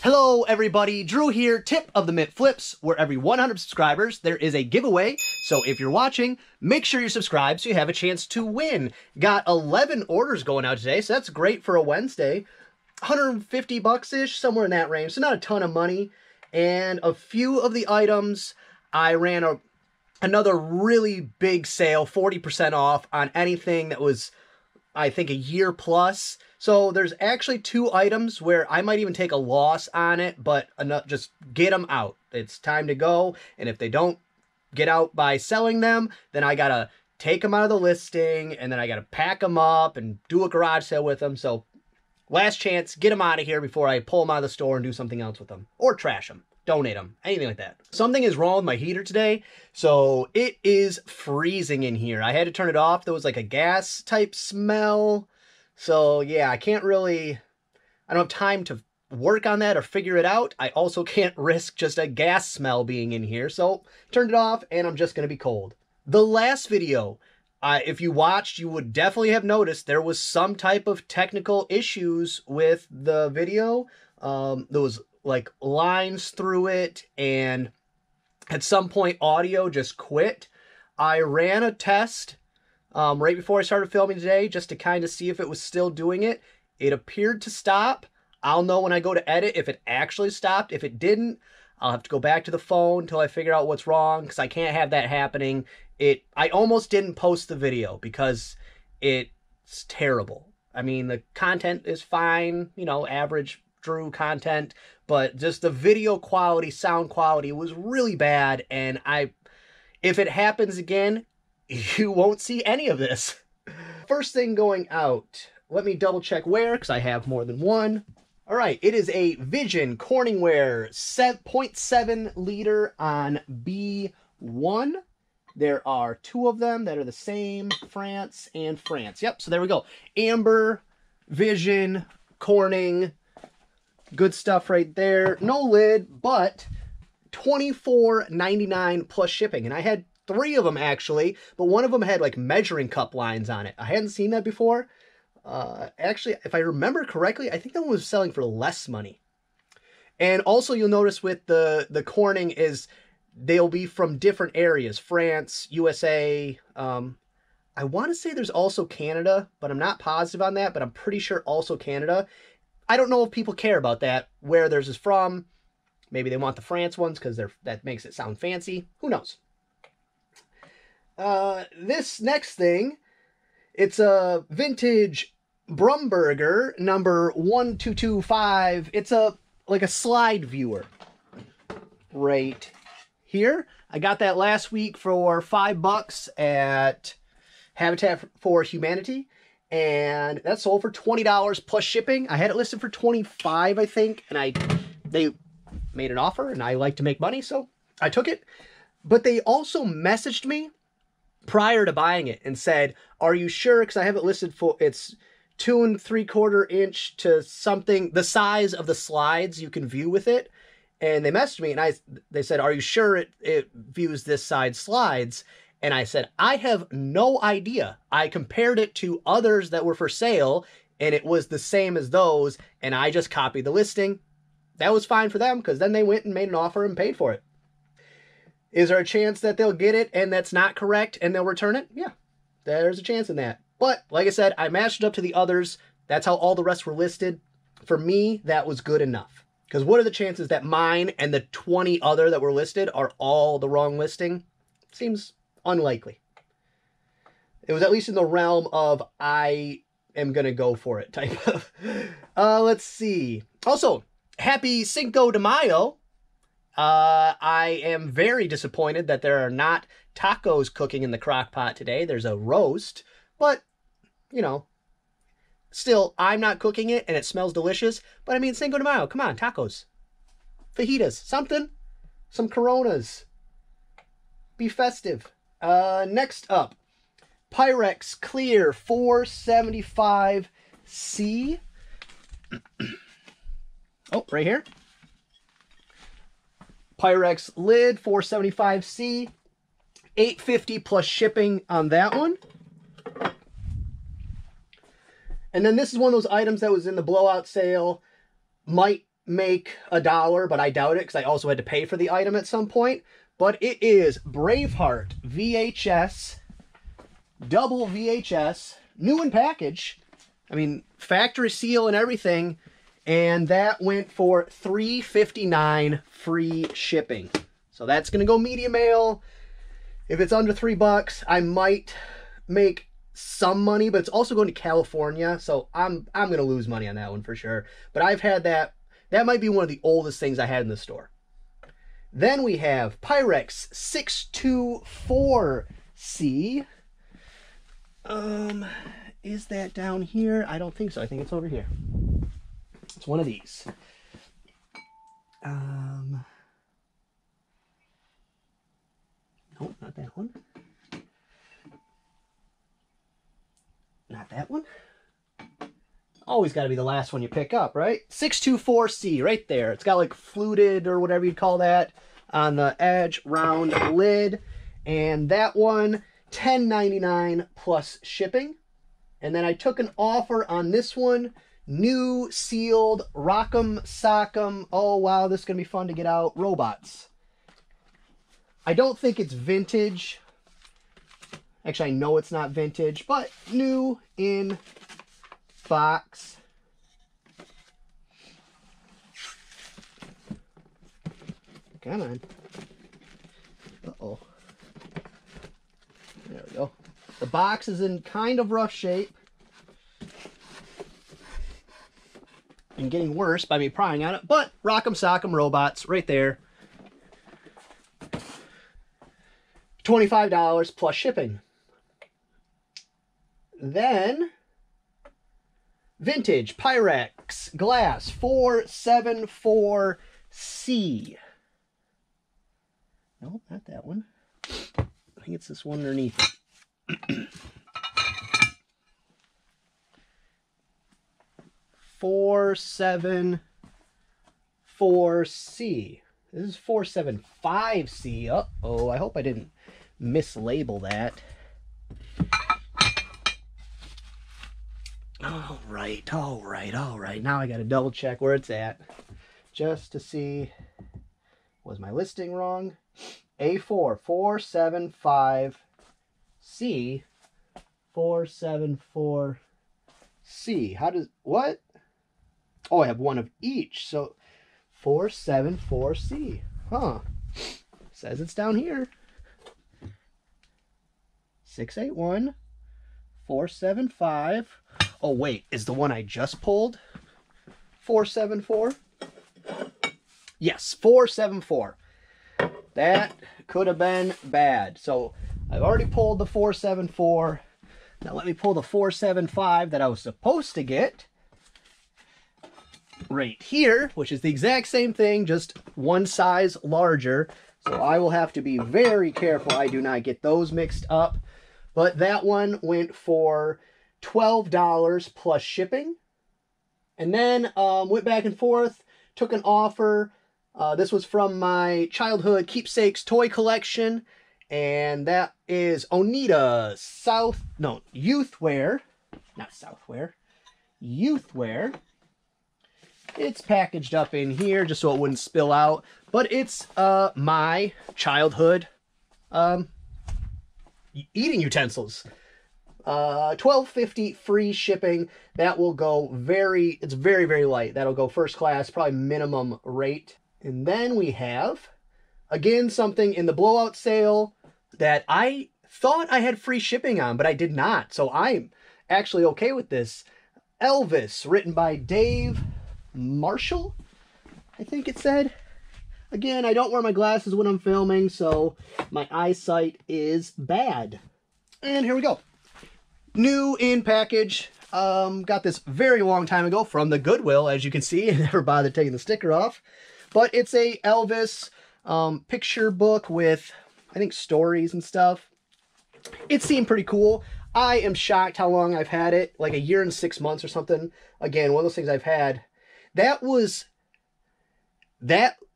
Hello everybody, Drew here. Tip of the Mint Flips, where every 100 subscribers there is a giveaway. So if you're watching, make sure you're subscribed so you have a chance to win. Got 11 orders going out today, so that's great for a Wednesday. 150 bucks-ish, somewhere in that range, so not a ton of money. And a few of the items, I ran another really big sale, 40% off on anything that was, I think, a year plus. So there's actually 2 items where I might even take a loss on it, but just get them out. It's time to go. And if they don't get out by selling them, then I got to take them out of the listing, and then I got to pack them up and do a garage sale with them. So last chance, get them out of here before I pull them out of the store and do something else with them. Or trash them, donate them, anything like that. Something is wrong with my heater today. So it is freezing in here. I had to turn it off. There was like a gas type smell. So yeah, I don't have time to work on that or figure it out. I also can't risk just a gas smell being in here. So turned it off and I'm just going to be cold. The last video, if you watched, you would definitely have noticed there was some type of technical issues with the video. There was like lines through it, and at some point audio just quit. I ran a test right before I started filming today, just to kind of see if it was still doing it. It appeared to stop. I'll know when I go to edit if it actually stopped. If it didn't, I'll have to go back to the phone until I figure out what's wrong, because I can't have that happening. I almost didn't post the video because it's terrible. I mean, the content is fine, you know, average Drew content, but just the video quality, sound quality was really bad, and if it happens again, you won't see any of this. First thing going out, let me double check where, because I have more than one. All right, it is a Vision Corningware 0.7 liter on B1. There are 2 of them that are the same, France and France. Yep, so there we go. Amber, Vision, Corning, good stuff right there. No lid, but $24.99 plus shipping. And I had 3 of them actually, but one of them had like measuring cup lines on it. I hadn't seen that before. Actually, if I remember correctly, I think that one was selling for less money. And also you'll notice with the Corning is they'll be from different areas. France, USA. I want to say there's also Canada, but I'm not positive on that, but I'm pretty sure also Canada. I don't know if people care about that, where theirs is from. Maybe they want the France ones because that makes it sound fancy. Who knows? This next thing, it's a vintage Brumberger number 1225. It's like a slide viewer right here. I got that last week for $5 at Habitat for Humanity, and that sold for $20 plus shipping. I had it listed for $25, I think, and they made an offer, and I like to make money, so I took it. But they also messaged me prior to buying it and said, are you sure? Because I have it listed for, it's 2 3/4 inch to something, the size of the slides you can view with it. And they messaged me and they said, are you sure it views this side slides? And I said, I have no idea. I compared it to others that were for sale and it was the same as those, and I just copied the listing. That was fine for them, because then they went and made an offer and paid for it. Is there a chance that they'll get it and that's not correct and they'll return it? Yeah, there's a chance in that. But like I said, I matched it up to the others. That's how all the rest were listed. For me, that was good enough. Because what are the chances that mine and the 20 other that were listed are all the wrong listing? Seems unlikely. It was at least in the realm of I am going to go for it type of. Let's see. Also, happy Cinco de Mayo. I am very disappointed that there are not tacos cooking in the crock pot today. There's a roast, but, you know, still, I'm not cooking it, and it smells delicious. But, I mean, Cinco de Mayo, come on, tacos. Fajitas, something. Some Coronas. Be festive. Next up, Pyrex Clear 475C. Oh, right here. Pyrex lid 475C, $8.50 plus shipping on that one. And then this is one of those items that was in the blowout sale. Might make $1, but I doubt it because I also had to pay for the item at some point. But it is Braveheart VHS, double VHS, new in package. I mean, factory seal and everything. And that went for $3.59 free shipping. So that's going to go media mail. If it's under $3, I might make some money, but it's also going to California. So I'm going to lose money on that one for sure. But I've had that. That might be one of the oldest things I had in the store. Then we have Pyrex 624C. Is that down here? I don't think so. I think it's over here. It's one of these. Nope, not that one. Not that one. Always got to be the last one you pick up, right? 624C, right there. It's got like fluted or whatever you'd call that on the edge, round lid. And that one, $10.99 plus shipping. And then I took an offer on this one, new sealed Rock'em Sock'em. Oh, wow, this is going to be fun to get out. Robots. I don't think it's vintage. Actually, I know it's not vintage, but new in box. Come on. Uh-oh. There we go. The box is in kind of rough shape. And getting worse by me prying on it, but Rock'em Sock'em Robots right there. $25 plus shipping. Then vintage Pyrex glass 474C. No, not that one. I think it's this one underneath. 474C. This is 475C. Uh-oh, I hope I didn't mislabel that. All right. Now I got to double check where it's at just to see, was my listing wrong? A4, 475C, 474C. How does, what? Oh, I have one of each. So 474C. Huh. Says it's down here. 681, 475. Oh, wait, is the one I just pulled 474? Yes, 474. That could have been bad. So I've already pulled the 474. Now let me pull the 475 that I was supposed to get right here, which is the exact same thing, just one size larger. So I will have to be very careful I do not get those mixed up. But that one went for $12 plus shipping. And then went back and forth, took an offer. This was from my childhood keepsakes toy collection. And that is Oneida Youthwear. Not Southwear. Youthwear. It's packaged up in here just so it wouldn't spill out. But it's my childhood eating utensils. $12.50 free shipping. That will go it's very, very light. That'll go first class, probably minimum rate. And then we have, again, something in the blowout sale that I thought I had free shipping on, but I did not. So I'm actually okay with this. Elvis, written by Dave Marshall, I think it said. Again, I don't wear my glasses when I'm filming, so my eyesight is bad. And here we go. New in package. Got this very long time ago from the Goodwill, as you can see. I never bothered taking the sticker off. But it's a Elvis picture book with, I think, stories and stuff. It seemed pretty cool. I am shocked how long I've had it. Like a year and 6 months or something. Again, one of those things I've had. That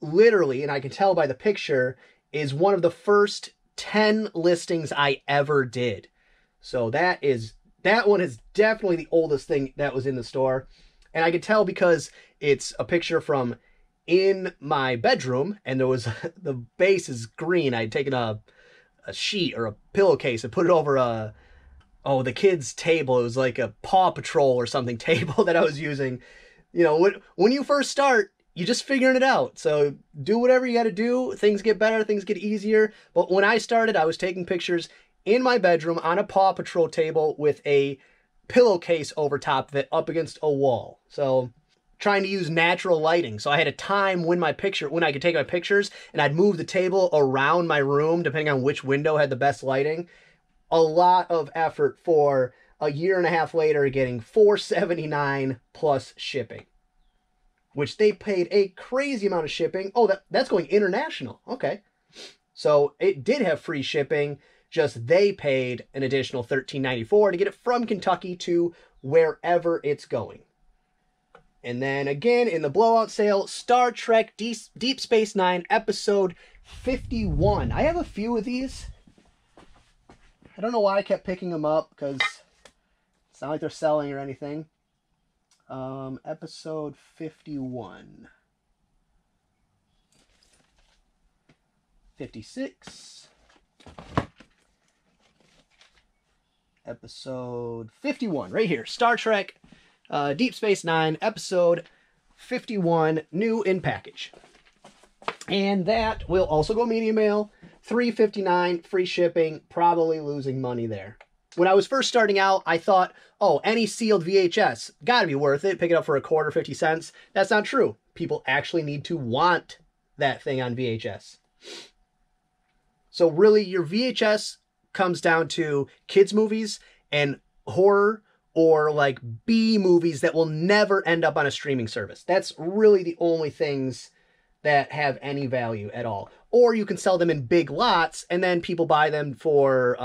literally, and I can tell by the picture, is one of the first 10 listings I ever did. So that one is definitely the oldest thing that was in the store. And I could tell because it's a picture from in my bedroom, and there was the base is green. I had taken a sheet or a pillowcase and put it over the kids' table. It was like a Paw Patrol or something table that I was using. You know, when you first start, you're just figuring it out. So do whatever you got to do. Things get better, things get easier. But when I started, I was taking pictures in my bedroom on a Paw Patrol table with a pillowcase over top of it up against a wall. So trying to use natural lighting. So I had a time when I could take my pictures, and I'd move the table around my room depending on which window had the best lighting. A lot of effort for a year and a half later getting $4.79 plus shipping, which they paid a crazy amount of shipping. Oh, that's going international. Okay. So it did have free shipping, just they paid an additional $13.94 to get it from Kentucky to wherever it's going. And then again, in the blowout sale, Star Trek Deep Space Nine, episode 51. I have a few of these. I don't know why I kept picking them up, because it's not like they're selling or anything. Episode 51. 56. Episode 51, right here. Star Trek Deep Space Nine, episode 51, new in package. And that will also go media mail, $3.59, free shipping, probably losing money there. When I was first starting out, I thought, oh, any sealed VHS, gotta be worth it, pick it up for a quarter, 50 cents. That's not true. People actually need to want that thing on VHS. So really, your VHS comes down to kids' movies and horror, or like B movies that will never end up on a streaming service. That's really the only things that have any value at all. Or you can sell them in big lots, and then people buy them for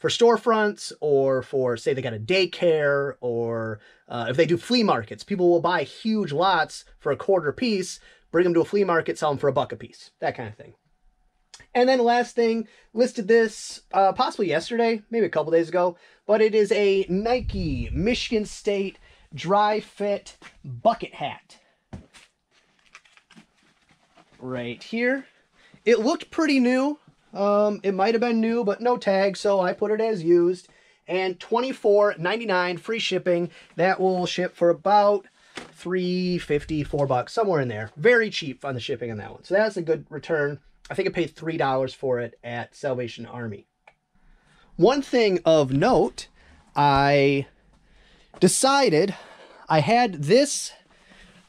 storefronts, or for, say, they got a daycare, or if they do flea markets, people will buy huge lots for a quarter a piece, bring them to a flea market, sell them for $1 a piece, that kind of thing. And then last thing, listed this possibly yesterday, maybe a couple days ago, but it is a Nike Michigan State dry fit bucket hat. Right here. It looked pretty new. It might have been new, but no tag, so I put it as used. And $24.99 free shipping. That will ship for about $3.50, $4, somewhere in there. Very cheap on the shipping on that one. So that's a good return. I think I paid $3 for it at Salvation Army. One thing of note, I decided I had this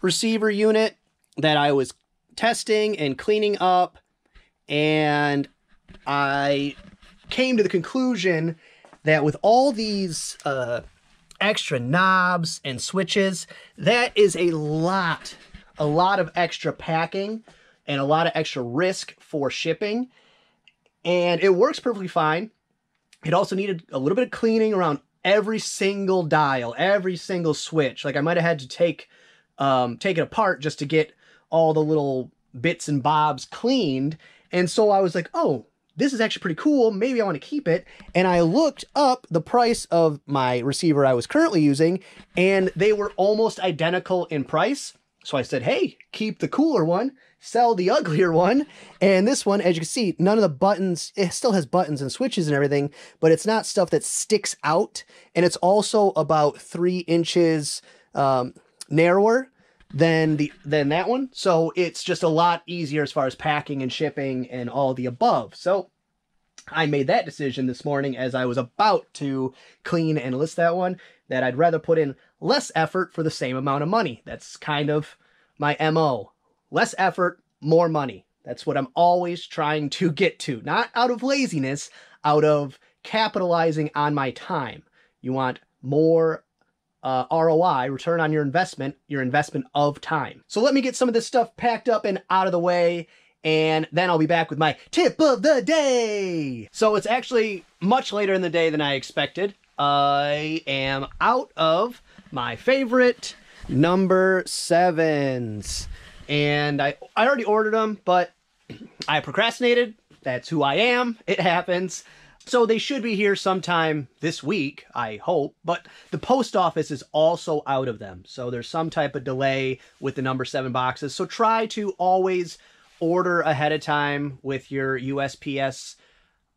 receiver unit that I was testing and cleaning up, and I came to the conclusion that with all these extra knobs and switches, that is a lot of extra packing and a lot of extra risk for shipping. And it works perfectly fine. It also needed a little bit of cleaning around every single dial, every single switch. Like I might have had to take it apart just to get all the little bits and bobs cleaned. And so I was like, oh, this is actually pretty cool. Maybe I want to keep it. And I looked up the price of my receiver I was currently using, and they were almost identical in price. So I said, hey, keep the cooler one, sell the uglier one. And this one, as you can see, none of the buttons, it still has buttons and switches and everything, but it's not stuff that sticks out. And it's also about 3 inches narrower than that one. So it's just a lot easier as far as packing and shipping and all the above. So I made that decision this morning as I was about to clean and list that one, that I'd rather put in less effort for the same amount of money. That's kind of my MO. Less effort, more money. That's what I'm always trying to get to. Not out of laziness, out of capitalizing on my time. You want more ROI, return on your investment of time. So let me get some of this stuff packed up and out of the way, and then I'll be back with my tip of the day. So it's actually much later in the day than I expected. I am out of my favorite number 7s. And I already ordered them, but I procrastinated. That's who I am. It happens. So they should be here sometime this week, I hope, but the post office is also out of them. So there's some type of delay with the number 7 boxes. So try to always order ahead of time with your USPS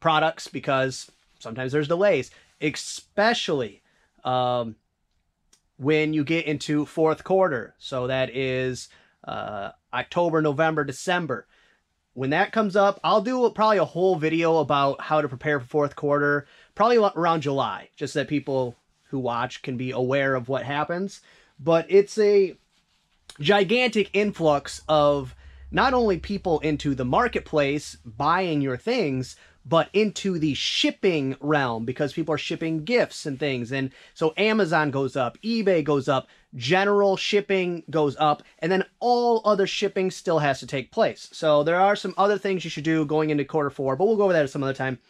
products, because sometimes there's delays, especially when you get into fourth quarter. So that is October, November, December. When that comes up, I'll do probably a whole video about how to prepare for fourth quarter, probably around July, just so that people who watch can be aware of what happens. But it's a gigantic influx of not only people into the marketplace buying your things, but into the shipping realm, because people are shipping gifts and things. And so Amazon goes up, eBay goes up, general shipping goes up, and then all other shipping still has to take place. So there are some other things you should do going into quarter 4, but we'll go over that some other time.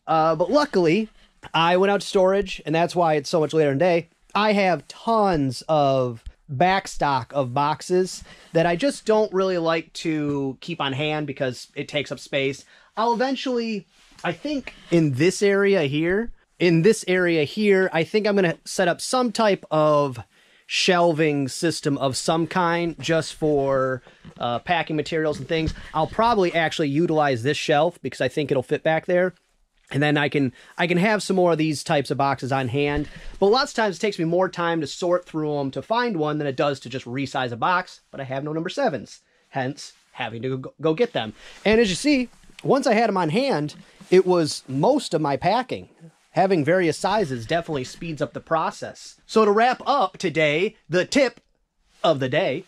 But luckily, I went out to storage, and that's why it's so much later in the day. I have tons of backstock of boxes that I just don't really like to keep on hand because it takes up space. I'll eventually, I think in this area here, I think I'm going to set up some type of shelving system of some kind just for packing materials and things. I'll probably actually utilize this shelf because I think it'll fit back there. And then I can have some more of these types of boxes on hand. But lots of times it takes me more time to sort through them to find one than it does to just resize a box. But I have no number 7s, hence having to go get them. And as you see, once I had them on hand, it was most of my packing. Having various sizes definitely speeds up the process. So to wrap up today, the tip of the day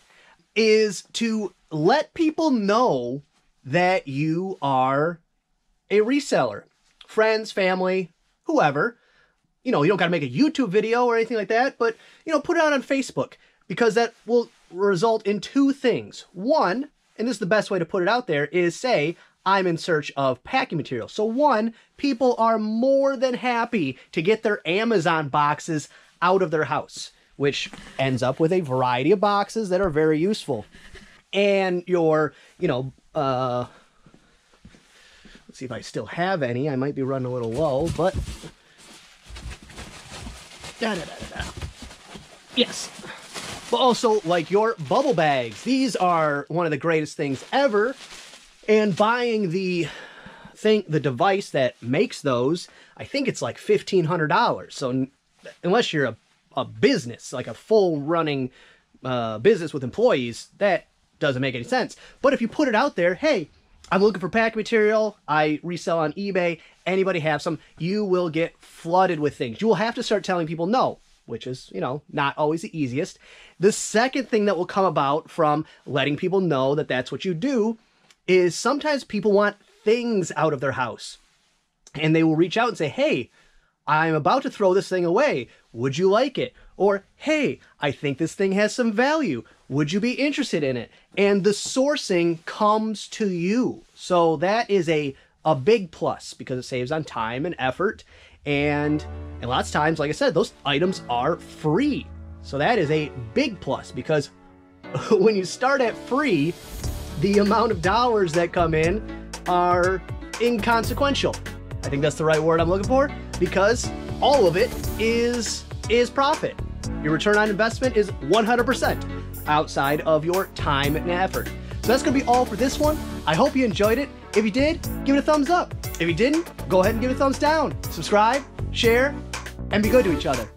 is to let people know that you are a reseller. Friends, family, whoever. You know, you don't got to make a YouTube video or anything like that, but, you know, put it out on Facebook, because that will result in 2 things. One, and this is the best way to put it out there, is say, I'm in search of packing material. So one, people are more than happy to get their Amazon boxes out of their house, which ends up with a variety of boxes that are very useful. And your, you know, let's see if I still have any. I might be running a little low, but yes. But also, like your bubble bags. These are one of the greatest things ever. And buying the device that makes those, I think it's like $1,500. So unless you're a business, like a full running business with employees, that doesn't make any sense. But if you put it out there, hey, I'm looking for packing material, I resell on eBay, anybody have some, you will get flooded with things. You will have to start telling people no, which is, you know, not always the easiest. The second thing that will come about from letting people know that that's what you do is sometimes people want things out of their house. And they will reach out and say, hey, I'm about to throw this thing away. Would you like it? Or, hey, I think this thing has some value. Would you be interested in it? And the sourcing comes to you. So that is a big plus because it saves on time and effort. And lots of times, like I said, those items are free. So that is a big plus because when you start at free, the amount of dollars that come in are inconsequential. I think that's the right word I'm looking for, because all of it is profit. Your return on investment is 100% outside of your time and effort. So that's going to be all for this one. I hope you enjoyed it. If you did, give it a thumbs up. If you didn't, go ahead and give it a thumbs down. Subscribe, share, and be good to each other.